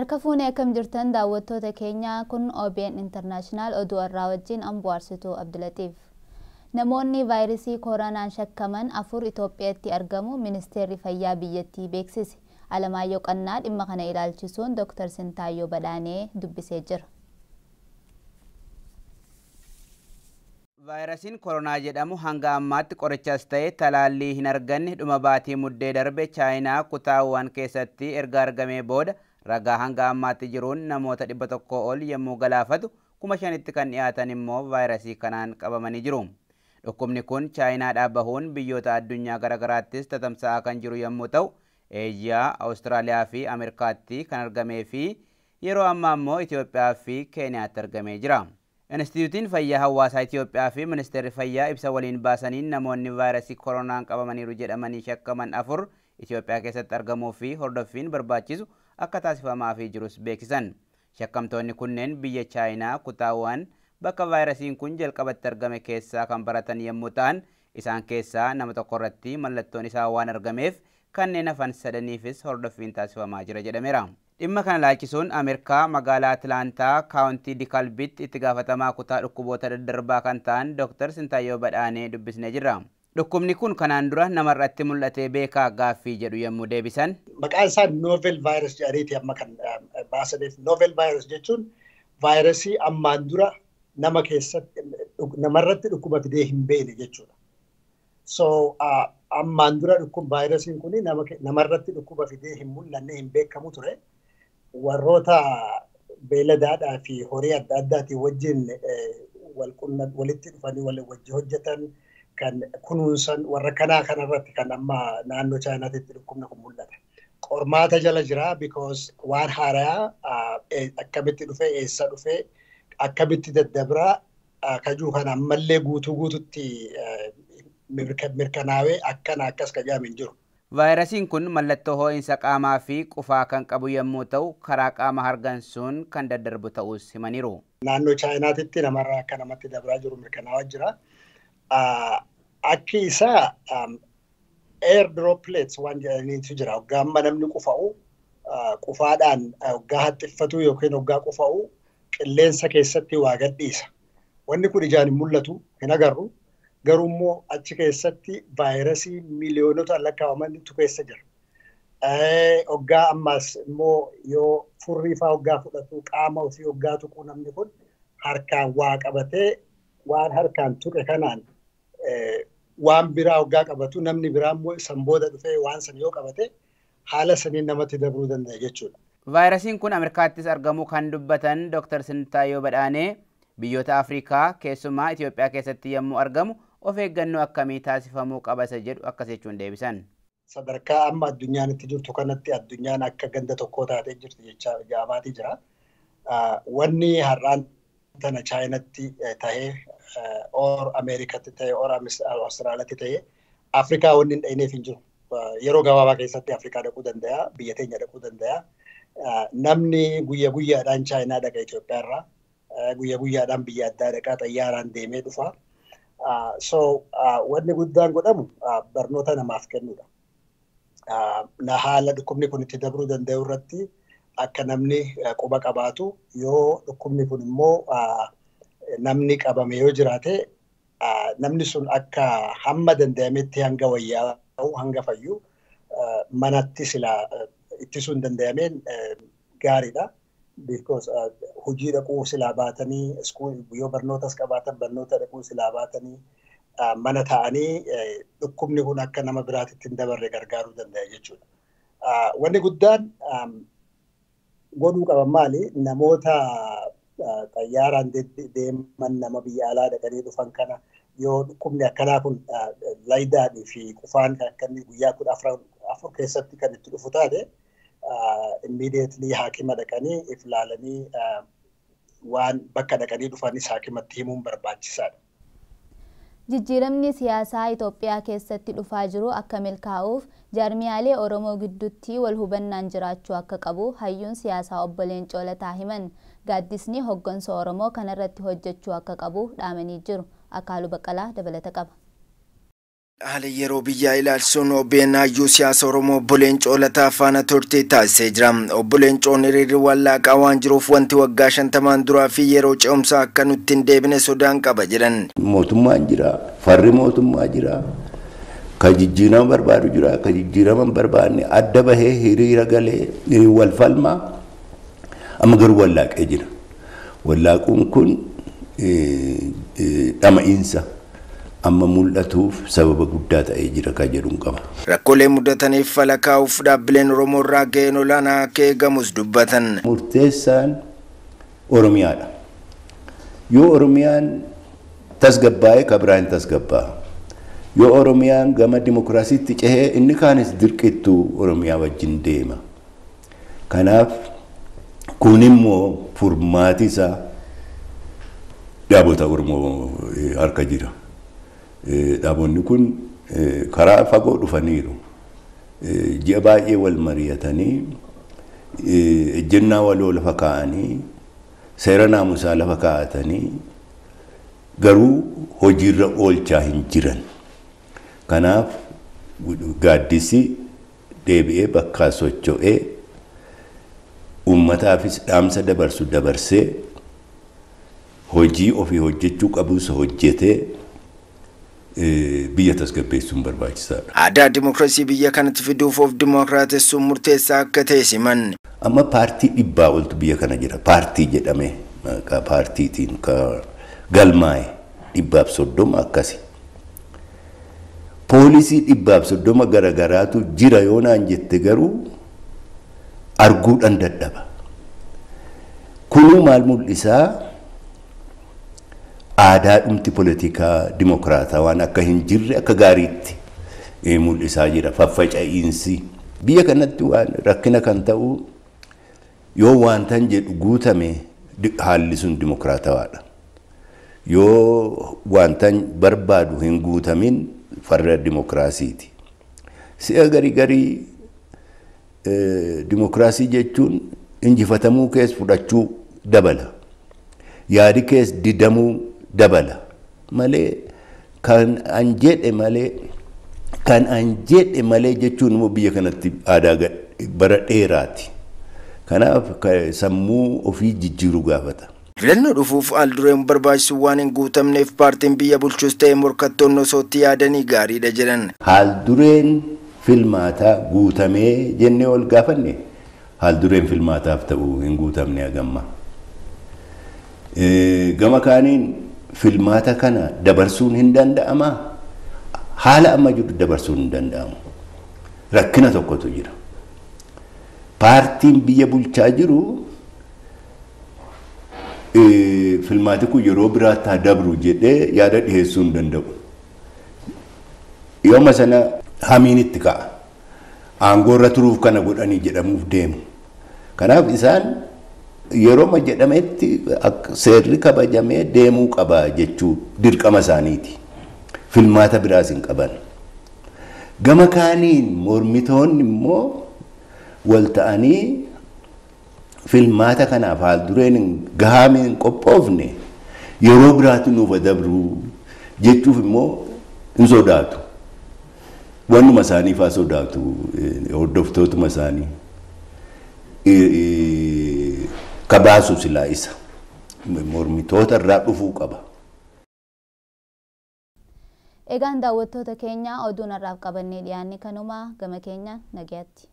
Harka fuunee akkam jirtan daawwattoota keenya kun OBN International oduu irraa wajjin amboarsituu Abdulatiif. Namoonni vaayirasii koronaan shakkaman 4 Itoophiyaatti argamu ministeerri fayyaa biyyattii beeksise. Alamaayyoo Qannaa dhimma kana ilaalchisuun Dr. Sintaayyoo Badhaanee dubbisee jira. Vaayirasiin koronaa jedhamu hanga ammaatti qorichas ta'e talaallii hin arganne dhuma baatii muddee darbe Chaayinaa kutaawwan keessatti erga argamee booda ragaa hanga ammaatti jiruun namoota 100 ol yommuu galaafatu 5,000tti kan dhiyaatan immoo vaayirasii kanaan qabamanii jiru. Dhukkubni kun Chaayinaadhaa bahuun biyyoota addunyaa garagaraattis tatamsa'aa kan jiru yommuu ta'u, Eejiyaa, Awustiraaliyaa fi Ameerikaatti kan argamee fi yeroo ammaa immoo Itoophiyaa fi Keeniyaatti argamee jira. Instituutiin Fayyaa Hawaasaa Itoophiyaa fi Ministeerri Fayyaa ibsa waliin baasaniin namoonni vaayirasii koronaan qabamaniiru jedhamanii shakkaman 4 Itoophiyaa keessatti argamuu fi hordoffiin barbaachisu akka taasifamaa fi jirus beeksisan. Shakkamtoonni kunneen biyya Chaayinaa kutaawwan bakka vaayirasiin kun jalqabatti argame keessaa kan baratan yommuu ta'an, isaan keessaa nama tokko irratti mallattoon isaa waan argameef kanneen hafan sadaniifis hordoffiin taasifamaa jira jedhameera. Dhimma kana ilaalchisuun Ameerikaa magaalaa Atlaantaa kaawuntii Dikalbitti itti gaafatamaa kutaa dhukkuboota daddarbaa kan ta'an Dr. Sintaayyoo Badhaanee dubbisnee jirra. Dhukkubni kun kanaan dura namarratti mul'atee beekaa gaaffii jedhu yommuu deebisan. Maqaan isaa novel virus jedhaniiti amma kan baasaniif. Novel virus jechuun vaayirasii ammaan dura nama keessatti namarratti dhukkuba fidee hin beekne jechuudha. So ammaan dura vaayirasiin kun namarratti dhukkuba fidee hin mul'anne hin beekamu ture. Warroota beeladaadhaa fi horii adda addaatiin wajjin walitti dhufanii wajjin hojjetan kan kunuunsan warra kanarratti kan amma naannoo Chaayinaatti dhukkubni kun mul'ata. Qormaata jala jira because waan haaraa akkamitti dhufee eessa dhufee akkamitti daddabraa kajuu kan ammallee guutuutti mirkanaawee akkas kajaame hin jiru. Vaayirasiin kun mallattoo ho'iinsa qaamaa fi qufaa kan qabu yommuu ta'u, karaa qaama hargansuun kan daddarbu ta'us himaniiru. Naannoo Chaayinaatti namarraa akka namatti dabraa jiru mirkanaawaa jira. Akki isaa air droplets waan jedhaniitu jira. Hoggaa amma namni qufa'u qufaadhaan hoggaa haxxiffatu yookiin hoggaa qufa'u qilleensa keessatti waa gadhiisa. Wanni kun ijaan hin mul'atu, hin agarru. Garuu immoo achi keessatti vaayirasii miliyoonota lakkaa'amantu keessa jira. Hoggaa ammas immoo yoo furriifaa hoggaa fudhatu qaama ofii hoggaa tuqu namni kun harkaan waa qabatee waan harkaan tuqe kanaan waan biraa hoggaa qabatu namni biraa immoo san booda dhufee waan san yoo qabate haala saniin namatti dabruu danda'a jechuudha. Vaayirasiin kun Ameerikaattis argamuu kan dubbatan Dr. Sintaayyoo Badhaanee biyyoota Afrikaa keessumaa Itoophiyaa keessatti yommuu argamu of eeggannoo akkamii taasifamuu qaba isa jedhu akkas jechuun deebisan. Sadarkaa amma addunyaan itti jirtu kanatti addunyaan akka ganda tokkoo taatee jirti jecha jaamaatii jira. Wanni har'aan tana Chaayinaatti tahee or Ameerikaatti tahee or Awustiraaliyaatti tahee Afrikaa wanni hin dhayineef hin jiru. Yeroo gabaabaa keessatti Afrikaa dhaquu danda'a, biyya teenya dhaquu danda'a. Namni guyyaadhaan Chaayinaa dhaqa Itoophiyaarraa, guyyaadhaan biyya addaa dhaqaa xayyaaraan deemee dhufa. Wanni guddaan godhamu barnoota namaaf kennudha. Haala dhukkubni kun itti dabruu danda'u irratti akka namni quba qabaatu yoo dhukkubni kun immoo namni qabame yoo jiraate namni sun akka hamma danda'ametti hanga wayyaa'u hanga fayyu manatti silaa ittisuun danda'ameen gaariidha. Because hojii dhaquu silaa baatanii yoo barnootas qabaatan barnoota dhaquu silaa baatanii mana ta'anii dhukkubni kun akka nama biraatitti hin dabarre gargaaruu danda'a jechuudha. Wanni guddaan godhuu qaban maali? Namoota xayyaaraan deeman nama biyya alaa dhaqanii dhufan kana yoo dhukkubni akkanaa kun laayidaadhii fi qufaan akka guyyaa 14 keessatti kan itti dhufu taate immediately haakima dhaqanii if ilaalanii waan bakka dhaqanii dhufanis haakimatti himuun barbaachisaadha. Jijjiiramni siyaasaa Itoophiyaa keessatti dhufaa jiru akka milkaa'uuf jaarmiyaalee Oromoo gidduutti wal hubannaan jiraachuu akka qabu hayyuun siyaasaa obbo Leencoo Lataa himan. Gaaddisni hoggansa Oromoo kanarratti hojjechuu akka qabu dhaamanii jiru. Akaaluu Baqqalaa dabalata qaba. Haala yeroo biyyaa ilaalchisuun OBN hayyuu siyaasa Oromoo obbo Leencoo Lataa faana turtii taasisee jira. Obbo Leencoon hiriirri wallaqaa waan jiruuf wanti waggaa 50 duraa fi yeroo ce'umsaa akka nutti hin deebine sodaan qaba jedhan. Mootummaan jira, farri mootummaa jira, ka jijjiirama barbaadu jira, ka jijjiirama barbaadne adda bahee hiriira galee wal falmaa amma garuu wallaqee jira. Wallaquun kun dhama'iinsa amma mul'atuuf sababa guddaa ta'ee jira ka jedhuun qaba. Rakkoolee mudataniif falakaa'uuf dhaabbileen Oromoo irraa gaheen olaanaa akka eegamus dubbatan. Murteessaan Oromiyaadha. Yoo Oromiyaan tasgabbaa'ee ka biraan tasgabbaa'a. Yoo Oromiyaan gama dimokiraasiitti cehee inni kaanis dirqittuu Oromiyaa wajjin deema. Kanaaf kun immoo furmaati isaa dhaabota Oromoo harka jira. Dhaabonni kun karaa fagoo dhufaniiru. Ji'a baay'ee wal mari'atanii ejjennaa waloo lafa kaa'anii seera naamusaa lafa kaa'atanii garuu hojiirra oolchaa hin jiran. Kanaaf gaaddisi deebi'ee bakkaa socho'ee uummataafis dhaamsa dabarsee hojii ofii hojjechuu qabus hojjetee biyya tasgabbeessuun barbaachisaadha. Aadaa dimokiraasii biyya kanatti fiduuf of dimokiraatessuun murteessaa akka ta'e siman. Amma paartii dhibbaa oltu biyya kana jira. Paartii jedhame maqaa paartiitiin ka galmaa'e 130 akkasi. Poolisii 130 garagaraatu jira yoo naan jette garuu arguudhaan dadhaba. Kunuu maal mul'isaa? Aadaa dhumti politikaa dimokiraataa waan akka hin jirre akka gaariitti mul'isaa jira. Faffaca'iinsi biyya kanatti waan rakkina kan ta'u yoo waantan jedhu guutame haalli sun dimokiraatawaadha. Yoo waantan barbaadu hin guutamin farra dimokiraasiiti. Si'a garii dimokiraasii jechuun injifatamuu kees fudhachuu dabala. Yaadi kees didamuu dabala malee kan an jedhe malee jechuun immoo biyya kanatti aadaa bara dheeraati. Kanaaf sammuu ofii jijjiiruu gaafata. Filannoo dhufuuf haaldureen barbaachisu waan hin guutamneef paartiin biyya bulchus ta'e morkattoonni osootti yaadanii gaariidha jedhan. Haaldureen filmaataa guutamee jennee ol gaafanne haaldureen filmaataaf ta'u hin guutamne agamma. Gama kaaniin filmaata kana dabarsuun hin danda'amaa? Haala amma jiru dabarsuun hin danda'amu. Rakkina tokkotu jira. Paartiin biyya bulchaa jiru filmaati kun yeroo biraatti haa dabru jedhee yaada dhiheessuu hin danda'u. Yooma sana hamiin itti ka'a. Aangoo irra turuuf kana godhanii jedhamuuf deemu. Kanaaf isaan yeroo jedhametti seerri kabajamee deemuu qaba jechuu dirqama isaaniiti. Filmaata biraas hin qaban. Gama kaaniin mormitoonni immoo wal ta'anii filmaata kanaaf haaldureen gahaameen qophoofne yeroo biraatti nuuf dabru jechuuf immoo hin sodaatu. Wannuma isaaniifaa sodaatu hordoftootuma isaanii. Kabaasu silaa isa mormitoota irraa dhufuu qaba. Egaan daawwattoota keenya oduun har'aaf qabannee dhiyaanne kanuma gama keenyaan nagaatti.